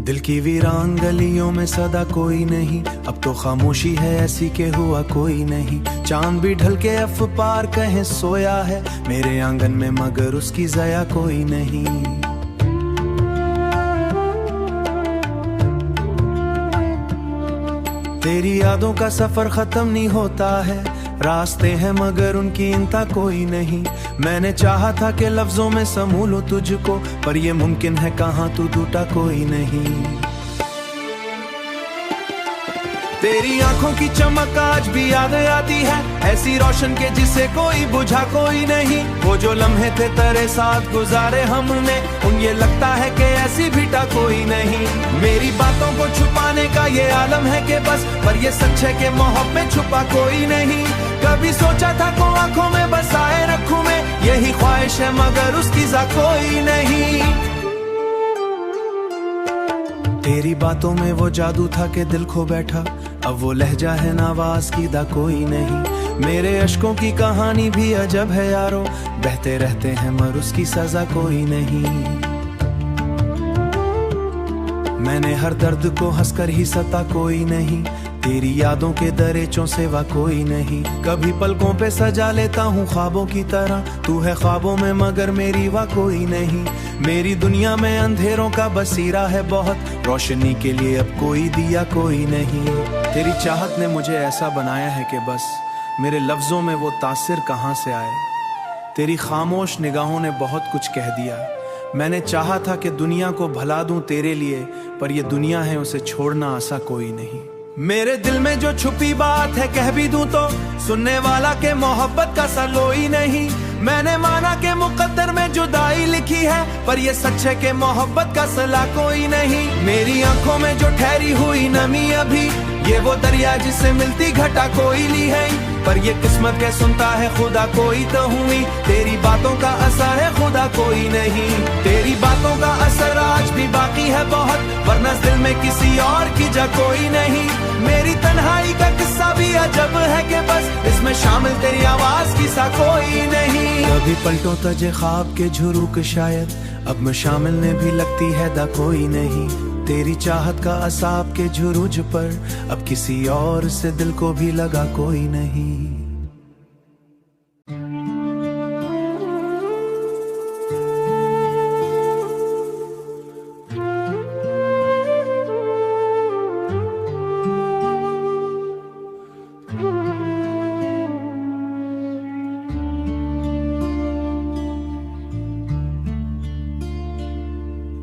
दिल की वीरान गलियों में सदा कोई नहीं, अब तो खामोशी है ऐसी के हुआ कोई नहीं। चांद भी ढल के अफ पार कहीं सोया है मेरे आंगन में, मगर उसकी जया कोई नहीं। तेरी यादों का सफर खत्म नहीं होता है, रास्ते हैं मगर उनकी इंता कोई नहीं। मैंने चाहा था कि लफ्जों में समूह लूं तुझको, पर ये मुमकिन है कहाँ, तू टूटा कोई नहीं। तेरी आंखों की चमक आज भी याद आती है, ऐसी रोशन के जिसे कोई बुझा कोई नहीं। वो जो लम्हे थे तेरे साथ गुजारे हमने, उन ये लगता है कि ऐसी भिटा कोई नहीं। मेरी बातों को छुपाने का ये आलम है कि बस, पर ये सच है कि मोहब्बत में छुपा कोई नहीं। कभी सोचा था को आंखों में बसाए रखूं मैं, यही ख्वाहिश है मगर उसकी जा कोई नहीं। तेरी बातों में वो जादू था कि दिल खो बैठा, अब वो लहजा है नावाज की दा कोई नहीं। मेरे अश्कों की कहानी भी अजब है यारो, बहते रहते हैं मगर उसकी सजा कोई नहीं। मैंने हर दर्द को हंसकर ही सता कोई नहीं, तेरी यादों के दरेचों सेवा कोई नहीं। कभी पलकों पे सजा लेता हूँ ख्वाबों की तरह, तू है ख्वाबों में मगर मेरी वाह कोई नहीं। मेरी दुनिया में अंधेरों का बसीरा है बहुत, रोशनी के लिए अब कोई दिया कोई नहीं। तेरी चाहत ने मुझे ऐसा बनाया है कि बस, मेरे लफ्जों में वो तासिर कहाँ से आए। तेरी खामोश निगाहों ने बहुत कुछ कह दिया। मैंने चाहा था कि दुनिया को भला दूं तेरे लिए, पर ये दुनिया है उसे छोड़ना आसा कोई नहीं। मेरे दिल में जो छुपी बात है कह भी दूं तो, सुनने वाला के मोहब्बत का सलोई नहीं। मैंने माना के मुकद्दर में जुदाई लिखी है, पर ये सच है कि मोहब्बत का सला कोई नहीं। मेरी आंखों में जो ठहरी हुई नमी अभी, ये वो दरिया जिससे मिलती घटा कोई ली है, पर ये किस्मत के सुनता है खुदा कोई तो हुई। तेरी बातों का असर है खुदा कोई नहीं, तेरी बातों का असर आज भी बाकी है बहुत, वरना दिल में किसी और की जा कोई नहीं। मेरी तन्हाई का किस्सा भी अजब है कि बस, इसमें शामिल तेरी आवाज की सा कोई नहीं। कभी पलटों तजे ख्वाब के झुरूक शायद, अब में शामिल ने भी लगती है दा कोई नहीं। तेरी चाहत का असाब के झुरूज पर, अब किसी और से दिल को भी लगा कोई नहीं।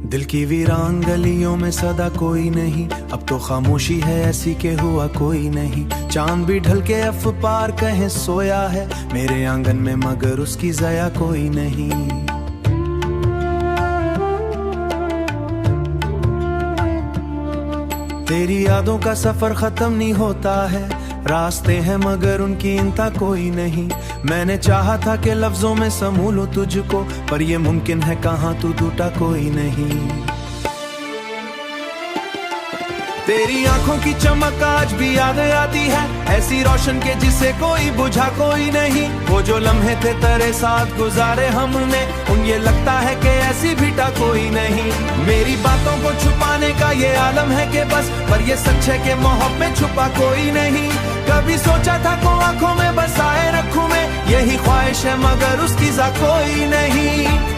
दिल की वीरान गलियों में सदा कोई नहीं, अब तो खामोशी है ऐसी के हुआ कोई नहीं। चांद भी ढल के अफ पार कहीं सोया है मेरे आंगन में, मगर उसकी जया कोई नहीं। तेरी यादों का सफर खत्म नहीं होता है, रास्ते हैं मगर उनकी इंता कोई नहीं। मैंने चाहा था कि लफ्जों में समूह लूं तुझको, पर ये मुमकिन है कहाँ, तू टूटा कोई नहीं। तेरी आंखों की चमक आज भी याद आती है, ऐसी रोशन के जिसे कोई बुझा कोई नहीं। वो जो लम्हे थे तेरे साथ गुजारे हमने, उन ये लगता है कि ऐसी भिटा कोई नहीं। मेरी बातों को छुपाने का ये आलम है कि बस, पर ये सच है कि मोहब्बत में छुपा कोई नहीं। कभी सोचा था को आंखों में बसाए रखूं मैं, यही ख्वाहिश है मगर उसकी जा कोई नहीं।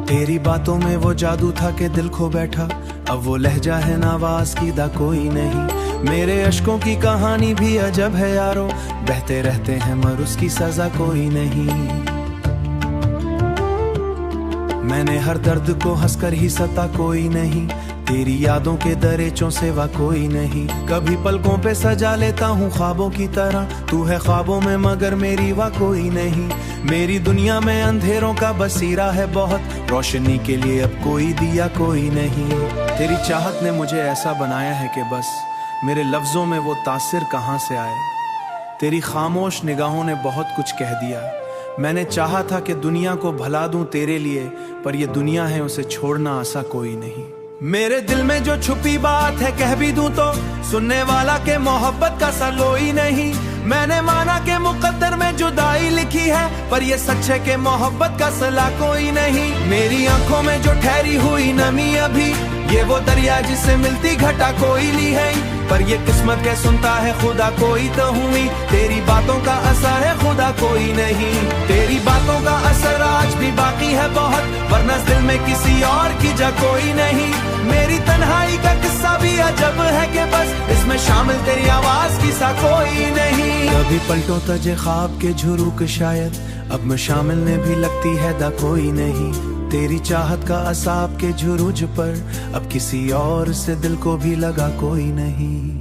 तेरी बातों में वो जादू था कि दिल खो बैठा, अब वो लहजा है नावाज की दा कोई नहीं। मेरे अश्कों की कहानी भी अजब है यारो, बहते रहते हैं मगर उसकी सजा कोई नहीं। मैंने हर दर्द को हंसकर ही सता कोई नहीं, तेरी यादों के दरेचों सेवा कोई नहीं। कभी पलकों पे सजा लेता हूँ ख्वाबों की तरह, तू है ख्वाबों में मगर मेरी वाह कोई नहीं। मेरी दुनिया में अंधेरों का बसीरा है बहुत, रोशनी के लिए अब कोई दिया कोई नहीं। तेरी चाहत ने मुझे ऐसा बनाया है कि बस, मेरे लफ्जों में वो तासिर कहाँ से आए। तेरी खामोश निगाहों ने बहुत कुछ कह दिया। मैंने चाहा था कि दुनिया को भला दूं तेरे लिए, पर ये दुनिया है उसे छोड़ना आसा कोई नहीं। मेरे दिल में जो छुपी बात है कह भी दूं तो, सुनने वाला के मोहब्बत का सलोई नहीं। मैंने माना कि मुकद्दर में जुदाई लिखी है, पर ये सच है कि मोहब्बत का सिला कोई नहीं। मेरी आंखों में जो ठहरी हुई नमी अभी, ये वो दरिया जिससे मिलती घटा कोई ली है, पर ये किस्मत के सुनता है खुदा कोई तो हुई। तेरी बातों का असर है खुदा कोई नहीं, तेरी बातों का असर आज भी बाकी है बहुत, वरना दिल में किसी और की जगह कोई नहीं। मेरी तन्हाई का किस्सा भी अजब है कि बस इसमें शामिल तेरी आवाज की सा कोई नहीं। कभी पलटों तजे ख्वाब के झुरूक शायद, अब में शामिल ने भी लगती है दा कोई नहीं। तेरी चाहत का असाब के झुरूज पर, अब किसी और से दिल को भी लगा कोई नहीं।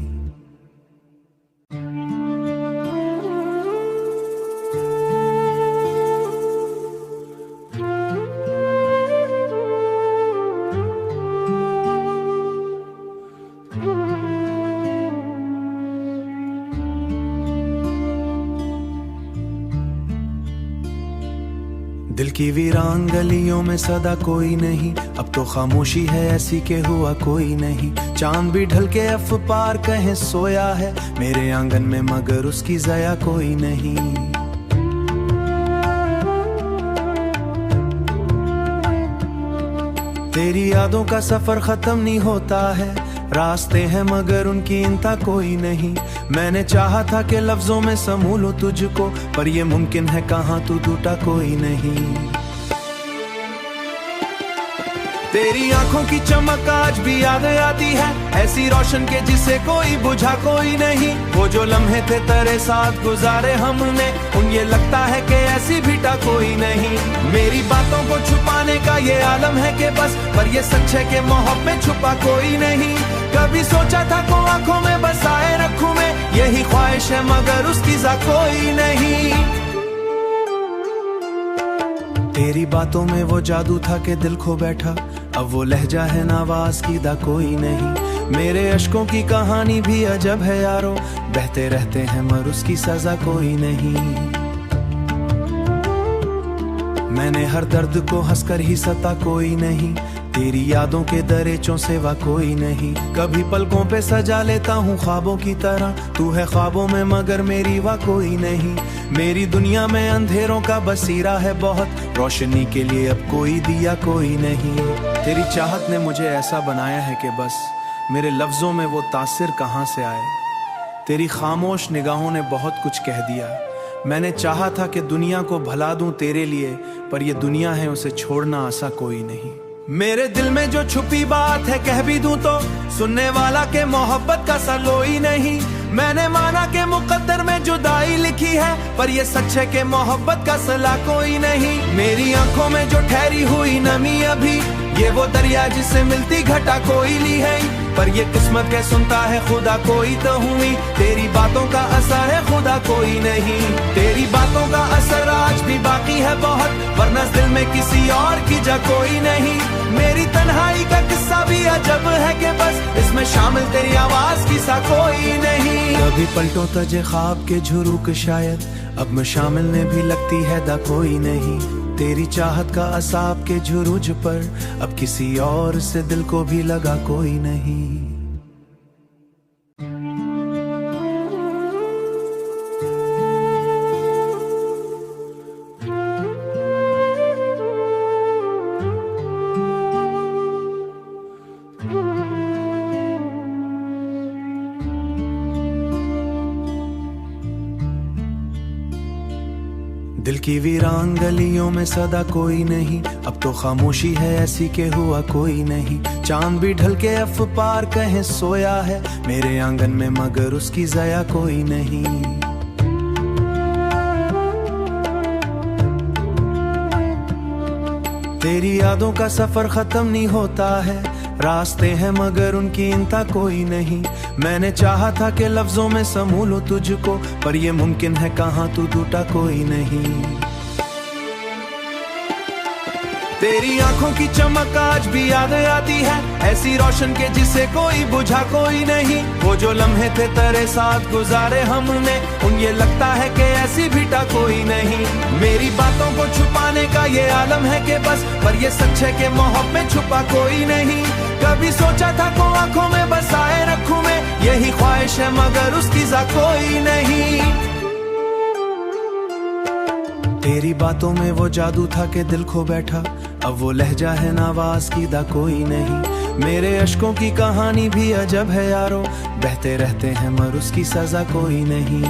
दिल की वीरान गलियों में सदा कोई नहीं, अब तो खामोशी है ऐसी के हुआ कोई नहीं। चांद भी ढल के अफ पार कहीं सोया है मेरे आंगन में, मगर उसकी जया कोई नहीं। तेरी यादों का सफर खत्म नहीं होता है, रास्ते हैं मगर उनकी इंतहा कोई नहीं। मैंने चाहा था कि लफ्जों में समूह लूं तुझको, पर ये मुमकिन है कहाँ तू टूटा कोई नहीं। तेरी आंखों की चमक आज भी याद आती है, ऐसी रोशन के जिसे कोई बुझा कोई नहीं। वो जो लम्हे थे तेरे साथ गुजारे हमने, उन ये लगता है कि ऐसी बीटा कोई नहीं। मेरी बातों को छुपाने का ये आलम है कि बस, पर ये सच है कि मोहब्बत में छुपा कोई नहीं। कभी सोचा था को आंखों में बसाए रखूं मैं, यही ख्वाहिश है मगर उसकी जा कोई नहीं। तेरी बातों में वो जादू था कि दिल खो बैठा, अब वो लहजा है नावाज की दा कोई नहीं। मेरे अश्कों की कहानी भी अजब है यारो, बहते रहते हैं मगर उसकी सजा कोई नहीं। मैंने हर दर्द को हंसकर ही सता कोई नहीं, तेरी यादों के दरेचों सेवा कोई नहीं। कभी पलकों पे सजा लेता हूँ ख्वाबों की तरह, तू है ख्वाबों में मगर मेरी वाह कोई नहीं। मेरी दुनिया में अंधेरों का बसीरा है बहुत, रोशनी के लिए अब कोई दिया कोई नहीं। तेरी चाहत ने मुझे ऐसा बनाया है कि बस मेरे लफ्जों में वो तासिर कहाँ से आए। तेरी खामोश निगाहों ने बहुत कुछ कह दिया। मैंने चाहा था कि दुनिया को भला दूं तेरे लिए, पर ये दुनिया है उसे छोड़ना आसा कोई नहीं। मेरे दिल में जो छुपी बात है कह भी दूं तो, सुनने वाला के मोहब्बत का सलोई नहीं। मैंने माना कि मुकद्दर में जुदाई लिखी है, पर ये सच है कि मोहब्बत का सिला कोई नहीं। मेरी आंखों में जो ठहरी हुई नमी अभी, ये वो दरिया जिससे मिलती घटा कोई ली है, पर ये किस्मत के सुनता है खुदा कोई तो हुई। तेरी बातों का असर है खुदा कोई नहीं, तेरी बातों का असर आज भी बाकी है बहुत, वरना दिल में किसी और की जगह कोई नहीं। मेरी तन्हाई का किस्सा भी अजब है कि बस इसमें शामिल तेरी आवाज की सा कोई नहीं। कभी पलटों तजे ख्वाब के झुरूक शायद, अब में शामिल ने भी लगती है दा कोई नहीं। तेरी चाहत का असाब के झुरूज पर, अब किसी और से दिल को भी लगा कोई नहीं। दिल की वीरान गलियों में सदा कोई नहीं, अब तो खामोशी है ऐसी के हुआ कोई नहीं। चांद भी ढल के अफ पार कहीं सोया है मेरे आंगन में, मगर उसकी जया कोई नहीं। तेरी यादों का सफर खत्म नहीं होता है, रास्ते हैं मगर उनकी इंतहा कोई नहीं। मैंने चाहा था कि लफ्जों में समूह लूं तुझको, पर ये मुमकिन है कहाँ तू टूटा कोई नहीं। तेरी आंखों की चमक आज भी याद आती है, ऐसी रोशन के जिसे कोई बुझा कोई नहीं। वो जो लम्हे थे तेरे साथ गुजारे हमने, उन ये लगता है कि ऐसी बीटा कोई नहीं। मेरी बातों को छुपाने का ये आलम है कि बस, पर ये सच है कि मोहब्बत में छुपा कोई नहीं। कभी सोचा था को आंखों में बसाए रखूं मैं, यही ख्वाहिश है मगर उसकी जा कोई नहीं। तेरी बातों में वो जादू था कि दिल खो बैठा, अब वो लहजा है नावाज की दा कोई नहीं। मेरे अश्कों की कहानी भी अजब है यारो, बहते रहते हैं मगर उसकी सजा कोई नहीं।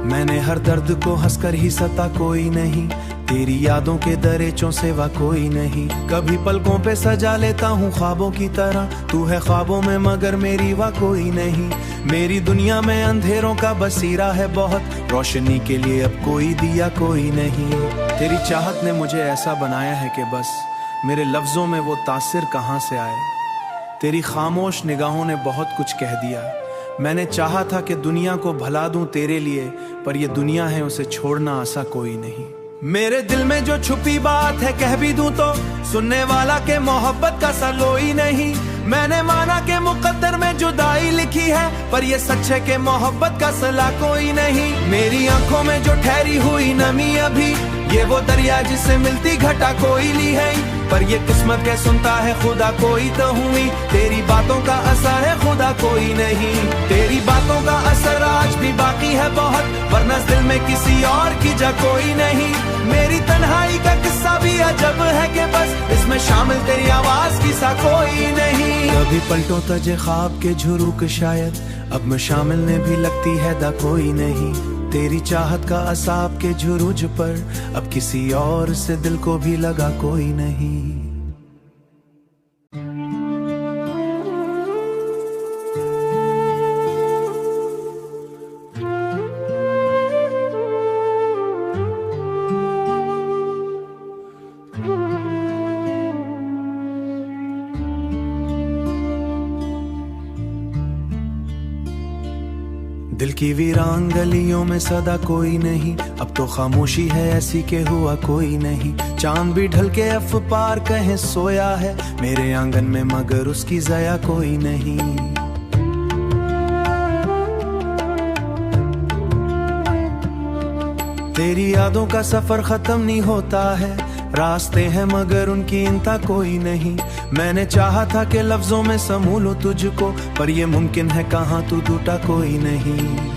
मैंने हर दर्द को हंसकर ही सता कोई नहीं, तेरी यादों के दरेचों सेवा कोई नहीं। कभी पलकों पे सजा लेता हूँ ख्वाबों की तरह, तू है ख्वाबों में मगर मेरी वाह कोई नहीं। मेरी दुनिया में अंधेरों का बसीरा है बहुत, रोशनी के लिए अब कोई दिया कोई नहीं। तेरी चाहत ने मुझे ऐसा बनाया है कि बस मेरे लफ्जों में वो तासिर कहाँ से आए। तेरी खामोश निगाहों ने बहुत कुछ कह दिया। मैंने चाहा था कि दुनिया को भला दूं तेरे लिए, पर ये दुनिया है उसे छोड़ना आसा कोई नहीं। मेरे दिल में जो छुपी बात है कह भी दूं तो सुनने वाला के मोहब्बत का सलोई नहीं। मैंने माना के मुकद्दर में जुदाई लिखी है, पर ये सच है कि मोहब्बत का सला कोई नहीं। मेरी आंखों में जो ठहरी हुई नमी अभी, ये वो दरिया जिससे मिलती घटा कोई ली है, पर ये किस्मत के सुनता है खुदा कोई तो हुई। तेरी बातों का असर है खुदा कोई नहीं, तेरी बातों का असर आज भी बाकी है बहुत, वरना दिल में किसी और की जा कोई नहीं। मेरी तन्हाई का किस्सा भी अजब है कि बस इसमें शामिल तेरी आवाज की सा कोई नहीं। कभी पलटों तजे ख्वाब के झुरूक शायद, अब में शामिल ने भी लगती है दा कोई नहीं। तेरी चाहत का असाब के झुरूज पर अब किसी और से दिल को भी लगा कोई नहीं। दिल की वीरान गलियों में सदा कोई नहीं, अब तो खामोशी है ऐसी के हुआ कोई नहीं। चांद भी ढल के अफ पार कहीं सोया है मेरे आंगन में, मगर उसकी जया कोई नहीं। तेरी यादों का सफर खत्म नहीं होता है, रास्ते हैं मगर उनकी इंता कोई नहीं। मैंने चाहा था कि लफ्जों में समूह लूं तुझको, पर ये मुमकिन है कहाँ तू टूटा कोई नहीं।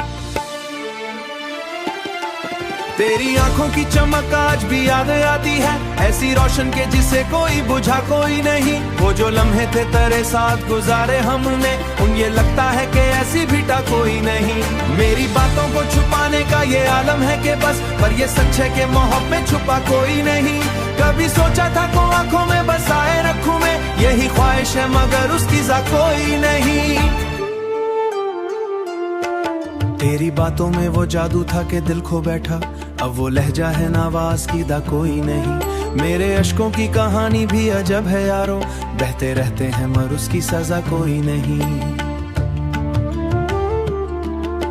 तेरी आंखों की चमक आज भी याद आती है, ऐसी रोशन के जिसे कोई बुझा कोई नहीं। वो जो लम्हे थे तेरे साथ गुजारे हमने, उन ये लगता है कि ऐसी भिटा कोई नहीं। मेरी बातों को छुपाने का ये आलम है कि बस, पर ये सच है कि मोहब्बत में छुपा कोई नहीं। कभी सोचा था को आंखों में बसाए रखूं मैं, यही ख्वाहिश है मगर उसकी जा कोई नहीं। तेरी बातों में वो जादू था कि दिल खो बैठा, अब वो लहजा है नावाज की दा कोई नहीं। मेरे अश्कों की कहानी भी अजब है यारो, बहते रहते हैं मगर उसकी सजा कोई नहीं।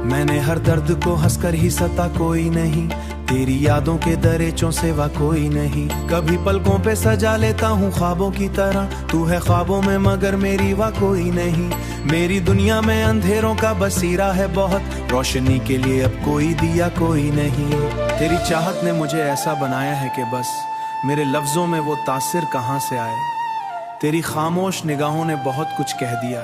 मैंने हर दर्द को हंसकर ही सता कोई नहीं, तेरी यादों के दरेचों सेवा कोई नहीं। कभी पलकों पे सजा लेता हूँ ख्वाबों की तरह, तू है ख्वाबों में मगर मेरी वाह कोई नहीं। मेरी दुनिया में अंधेरों का बसीरा है बहुत, रोशनी के लिए अब कोई दिया कोई नहीं। तेरी चाहत ने मुझे ऐसा बनाया है कि बस मेरे लफ्जों में वो तासिर कहाँ से आए। तेरी खामोश निगाहों ने बहुत कुछ कह दिया।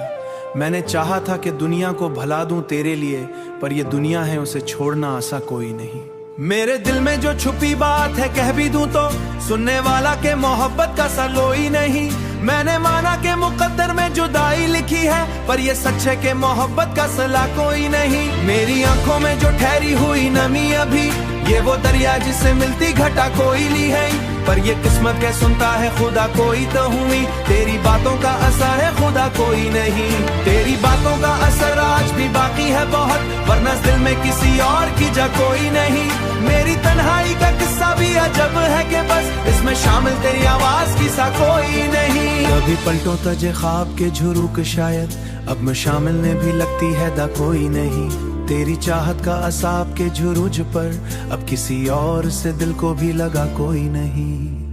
मैंने चाहा था कि दुनिया को भला दूं तेरे लिए, पर ये दुनिया है उसे छोड़ना आसा कोई नहीं। मेरे दिल में जो छुपी बात है कह भी दूं तो सुनने वाला के मोहब्बत का सलोई नहीं। मैंने माना के मुकद्दर में जुदाई लिखी है, पर ये सच है कि मोहब्बत का सला कोई नहीं। मेरी आंखों में जो ठहरी हुई नमी अभी, ये वो दरिया जिससे मिलती घटा कोई ली है, पर ये किस्मत के सुनता है खुदा कोई तो हुई। तेरी बातों का असर है खुदा कोई नहीं, तेरी बातों का असर आज भी बाकी है बहुत, वरना दिल में किसी और की जा कोई नहीं। मेरी तन्हाई का किस्सा भी अजब है कि बस इसमें शामिल तेरी आवाज की सा कोई नहीं। कभी पलटों तजे ख्वाब के झुरूक शायद, अब में शामिल ने भी लगती है दा कोई नहीं। तेरी चाहत का असाब के झुरूज पर अब किसी और से दिल को भी लगा कोई नहीं।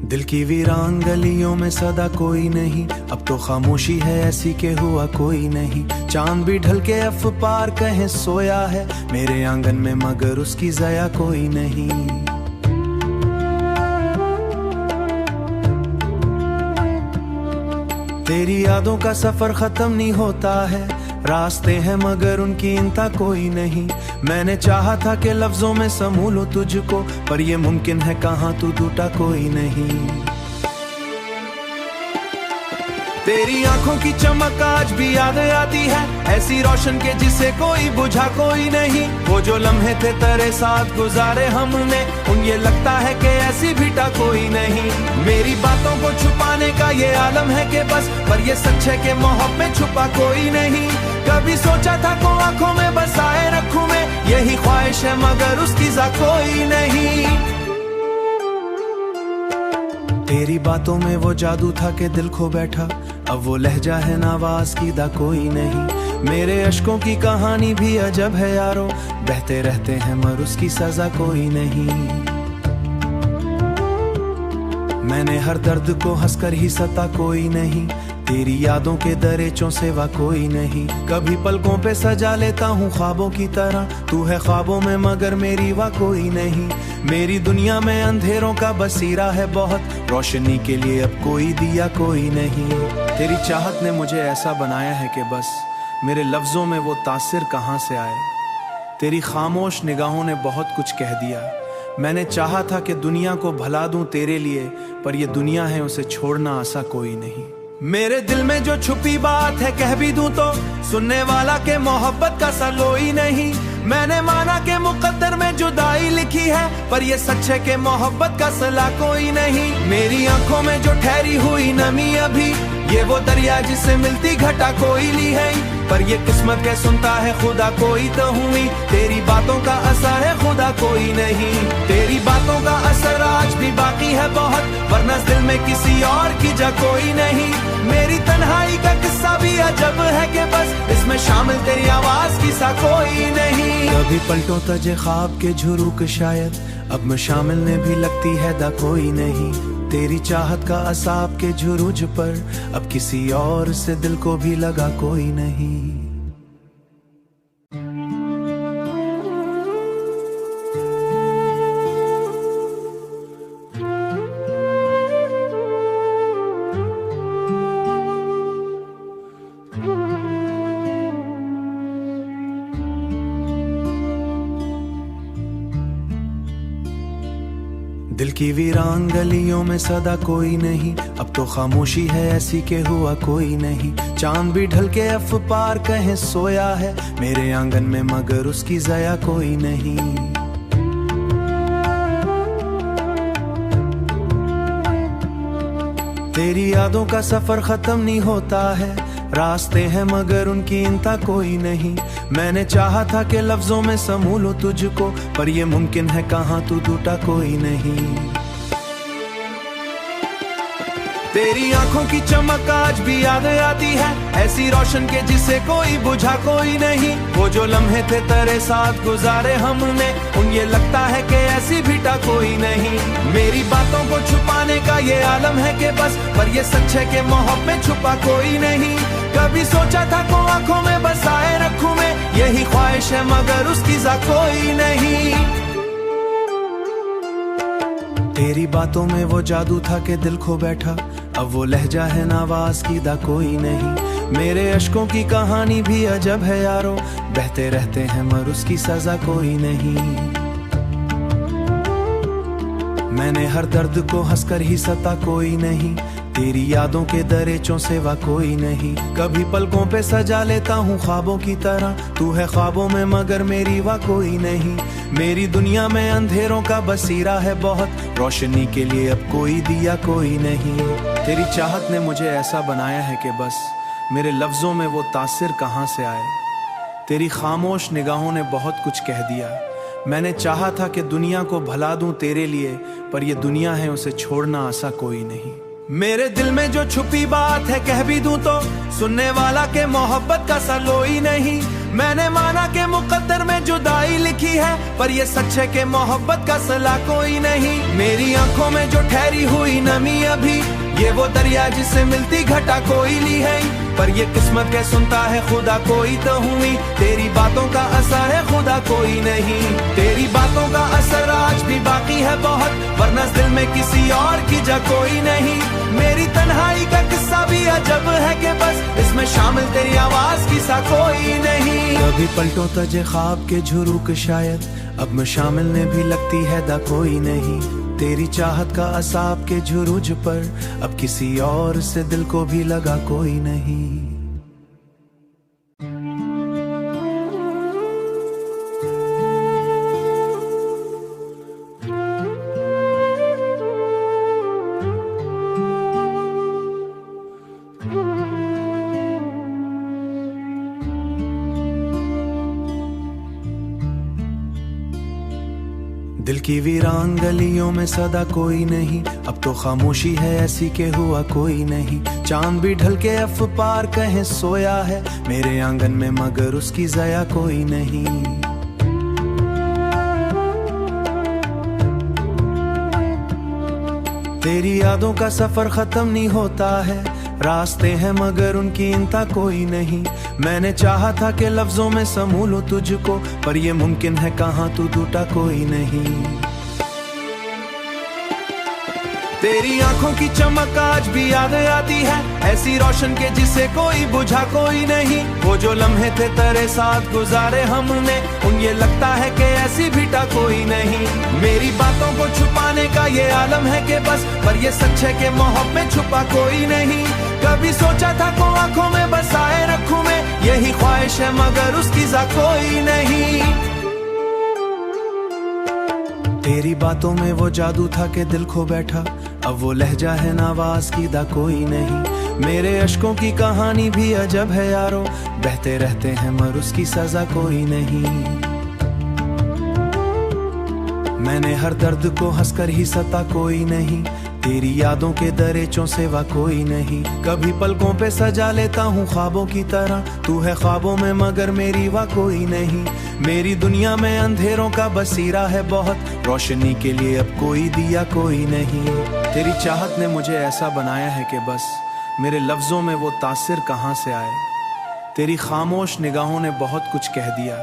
दिल की वीरान गलियों में सदा कोई नहीं, अब तो खामोशी है ऐसी के हुआ कोई नहीं। चांद भी ढल के अफ पार कहीं सोया है मेरे आंगन में, मगर उसकी जया कोई नहीं। तेरी यादों का सफर खत्म नहीं होता है, रास्ते हैं मगर उनकी इंता कोई नहीं। मैंने चाहा था कि लफ्जों में समूह लूं तुझको, पर ये मुमकिन है कहाँ, तू टूटा कोई नहीं। तेरी आंखों की चमक आज भी याद आती है, ऐसी रोशन के जिसे कोई बुझा कोई नहीं। वो जो लम्हे थे तेरे साथ गुजारे हमने, उन ये लगता है कि ऐसी भिटा कोई नहीं। मेरी बातों को छुपाने का ये आलम है कि बस, पर ये सच है कि मोहब्बत में छुपा कोई नहीं। कभी सोचा था को आंखों में बसाए रखूं मैं, यही ख्वाहिश है मगर उसकी जा कोई नहीं। तेरी बातों में वो जादू था कि दिल खो बैठा, अब वो लहजा है नावाज की दा कोई नहीं। मेरे अश्कों की कहानी भी अजब है यारो, बहते रहते हैं मगर उसकी सजा कोई नहीं। मैंने हर दर्द को हंसकर ही सता कोई नहीं, तेरी यादों के दरेचों सेवा कोई नहीं। कभी पलकों पे सजा लेता हूँ ख्वाबों की तरह, तू है ख्वाबों में मगर मेरी वाह कोई नहीं। मेरी दुनिया में अंधेरों का बसीरा है बहुत, रोशनी के लिए अब कोई दिया कोई नहीं। तेरी चाहत ने मुझे ऐसा बनाया है कि बस, मेरे लफ्जों में वो तासिर कहाँ से आए। तेरी खामोश निगाहों ने बहुत कुछ कह दिया। मैंने चाहा था कि दुनिया को भला दूं तेरे लिए, पर ये दुनिया है उसे छोड़ना आसा कोई नहीं। मेरे दिल में जो छुपी बात है कह भी दूं तो, सुनने वाला के मोहब्बत का सलोई नहीं। मैंने माना के मुकद्दर में जुदाई लिखी है, पर ये सच है कि मोहब्बत का सला कोई नहीं। मेरी आंखों में जो ठहरी हुई नमी अभी, ये वो दरिया जिससे मिलती घटा कोई ली है, पर ये किस्मत के सुनता है खुदा कोई तो हुई। तेरी बातों का असर है खुदा कोई नहीं, तेरी बातों का असर आज भी बाकी है बहुत, वरना दिल में किसी और की जा कोई नहीं। मेरी तन्हाई का किस्सा भी अजब है कि बस, इसमें शामिल तेरी आवाज की सा कोई नहीं। कभी पलटों तजे ख्वाब के झुरूक शायद, अब में शामिल ने भी लगती है दा कोई नहीं। तेरी चाहत का असाब के झुरूज पर, अब किसी और से दिल को भी लगा कोई नहीं। दिल की वीरान गलियों में सदा कोई नहीं, अब तो खामोशी है ऐसी के हुआ कोई नहीं। चांद भी ढल के अफ पार कहीं सोया है मेरे आंगन में, मगर उसकी जया कोई नहीं। तेरी यादों का सफर खत्म नहीं होता है, रास्ते हैं मगर उनकी इंता कोई नहीं। मैंने चाहा था कि लफ्जों में समूह लूं तुझको, पर ये मुमकिन है कहाँ, तू टूटा कोई नहीं। तेरी आंखों की चमक आज भी याद आती है, ऐसी रोशन के जिसे कोई बुझा कोई नहीं। वो जो लम्हे थे तेरे साथ गुजारे हमने, उन ये लगता है कि ऐसी भिटा कोई नहीं। मेरी बातों को छुपाने का ये आलम है कि बस, पर ये सच है कि मोहब्बत में छुपा कोई नहीं। कभी सोचा था को आंखों में बसाए रखूं मैं, यही ख्वाहिश है मगर उसकी जा कोई नहीं। तेरी बातों में वो जादू था कि दिल खो बैठा, अब वो लहजा है नावाज की दा कोई नहीं। मेरे अश्कों की कहानी भी अजब है यारो, बहते रहते हैं मगर उसकी सजा कोई नहीं। मैंने हर दर्द को हंसकर ही सता कोई नहीं, तेरी यादों के दरेचों सेवा कोई नहीं। कभी पलकों पे सजा लेता हूँ ख्वाबों की तरह, तू है ख्वाबों में मगर मेरी वाह कोई नहीं। मेरी दुनिया में अंधेरों का बसीरा है बहुत, रोशनी के लिए अब कोई दिया कोई नहीं। तेरी चाहत ने मुझे ऐसा बनाया है कि बस, मेरे लफ्जों में वो तासिर कहाँ से आए। तेरी खामोश निगाहों ने बहुत कुछ कह दिया। मैंने चाहा था कि दुनिया को भला दूं तेरे लिए, पर ये दुनिया है उसे छोड़ना आसा कोई नहीं। मेरे दिल में जो छुपी बात है कह भी दूं तो, सुनने वाला के मोहब्बत का सलोई नहीं। मैंने माना कि मुकद्दर में जुदाई लिखी है, पर ये सच है कि मोहब्बत का सिला कोई नहीं। मेरी आंखों में जो ठहरी हुई नमी अभी, ये वो दरिया जिससे मिलती घटा कोई ली है, पर ये किस्मत के सुनता है खुदा कोई तो हुई। तेरी बातों का असर है खुदा कोई नहीं, तेरी बातों का असर आज भी बाकी है बहुत, वरना दिल में किसी और की जगह कोई नहीं। मेरी तन्हाई का किस्सा भी अजब है कि बस इसमें शामिल तेरी आवाज की सा कोई नहीं। कभी पलटों तजे ख्वाब के झुरूक शायद, अब में शामिल ने भी लगती है दा कोई नहीं। तेरी चाहत का असाब के झुरूज पर, अब किसी और से दिल को भी लगा कोई नहीं। दिल की वीरान गलियों में सदा कोई नहीं, अब तो खामोशी है ऐसी के हुआ कोई नहीं। चांद भी ढल के अफ पार कहीं सोया है मेरे आंगन में, मगर उसकी जया कोई नहीं। तेरी यादों का सफर खत्म नहीं होता है, रास्ते हैं मगर उनकी इंता कोई नहीं। मैंने चाहा था कि लफ्जों में समूह लूं तुझको, पर ये मुमकिन है कहाँ तू टूटा कोई नहीं। तेरी आंखों की चमक आज भी याद आती है, ऐसी रोशन के जिसे कोई बुझा कोई नहीं। वो जो लम्हे थे तेरे साथ गुजारे हमने, उन ये लगता है कि ऐसी बीटा कोई नहीं। मेरी बातों को छुपाने का ये आलम है कि बस, पर ये सच है कि मोहब्बत में छुपा कोई नहीं। कभी सोचा था को आंखों में बसाए रखूं मैं, यही ख्वाहिश है मगर उसकी जा कोई नहीं। तेरी बातों में वो जादू था कि दिल खो बैठा, अब वो लहजा है नावाज की दा कोई नहीं। मेरे अश्कों की कहानी भी अजब है यारो, बहते रहते हैं मगर उसकी सजा कोई नहीं। मैंने हर दर्द को हंसकर ही सता कोई नहीं, तेरी यादों के दरेचों सेवा कोई नहीं। कभी पलकों पे सजा लेता हूँ ख्वाबों की तरह, तू है ख्वाबों में मगर मेरी वाह कोई नहीं। मेरी दुनिया में अंधेरों का बसीरा है बहुत, रोशनी के लिए अब कोई दिया कोई नहीं। तेरी चाहत ने मुझे ऐसा बनाया है कि बस मेरे लफ्जों में वो तासिर कहाँ से आए। तेरी खामोश निगाहों ने बहुत कुछ कह दिया।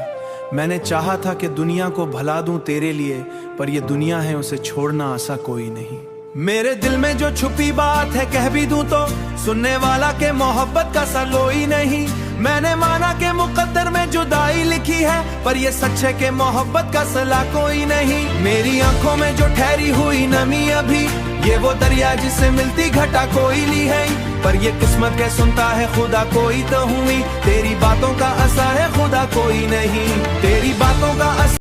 मैंने चाहा था कि दुनिया को भला दूं तेरे लिए, पर ये दुनिया है उसे छोड़ना आसा कोई नहीं। मेरे दिल में जो छुपी बात है कह भी दूं तो, सुनने वाला के मोहब्बत का सलोई नहीं। मैंने माना कि मुकद्दर में जुदाई लिखी है, पर ये सच है कि मोहब्बत का सिला कोई नहीं। मेरी आंखों में जो ठहरी हुई नमी अभी, ये वो दरिया जिससे मिलती घटा कोई ली है, पर ये किस्मत के सुनता है खुदा कोई तो हुई। तेरी बातों का असर है खुदा कोई नहीं, तेरी बातों का असर